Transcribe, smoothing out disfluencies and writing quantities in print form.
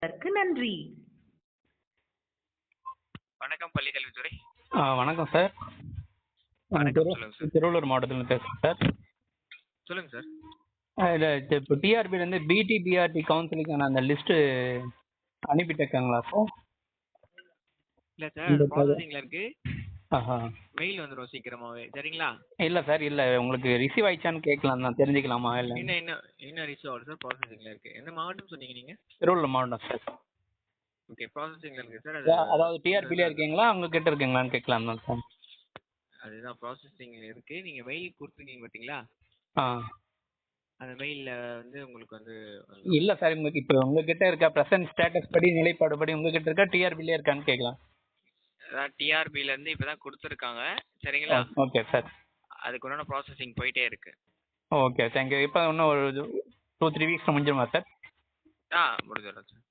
அதற்கு நன்றி. வணக்கம் பள்ளிக்கல்வித்துறை. வணக்கம் சார். வணக்கம், சொல்லுங்க சார். திருவள்ளூர் மாவட்டத்தில் பேசுகிறேன் சார். சொல்லுங்க சார். இல்லை, இப்போ டிஆர்பிலேருந்து பிடி பிஆர்டி கவுன்சிலிங்கான அந்த லிஸ்ட்டு அனுப்பிட்டுருக்காங்களா சார்? இல்ல சார், ப்ராசஸிங்ல இருக்கு. ஆஹா. மெயில் வந்துடும் சீக்கிரமாவே. சரிங்களா? இல்லை சார், இல்லை உங்களுக்கு ரிசீவ் ஆயிடுச்சான்னு கேட்கலாம் தான், தெரிஞ்சுக்கலாமா? இல்லை என்ன ரிசீவ் ஆகுது சார்? ப்ராசஸிங்ல இருக்கு. எந்த மாவட்டம் சொன்னீங்க நீங்க? திருவள்ளூர் மாவட்டம் சார். ஓகே, ப்ராசஸிங்ல இருக்கு சார். அதாவது டிஆர்பிலே இருக்கீங்களா, அவங்க கிட்ட இருக்கீங்களான்னு கேட்கலாம் தான் சார். அதுதான் ப்ராசஸிங்ல இருக்கு. நீங்க மெயில் கொடுத்துருக்கீங்க பார்த்தீங்களா? ஆ. அந்த மெயிலில் வந்து உங்களுக்கு வந்து இல்லை சார், உங்களுக்கு இப்போ உங்ககிட்ட இருக்கா ப்ரெசன்ட் ஸ்டேட்டஸ் படி, நிலைப்பாடு படி உங்ககிட்ட இருக்கா, டிஆர்பிலே இருக்கான்னு கேட்கலாம். அதான் டிஆர்பிலேருந்து இப்போ தான் கொடுத்துருக்காங்க. சரிங்களா? Okay sir. அதுக்கு உண்டான ப்ராசஸிங் போயிட்டே இருக்கு. Okay, thank you. இப்போ இன்னும் ஒரு 2-3 வீக்ஸ் முடிஞ்சிருமா சார்? முடிஞ்சிடும் சார்.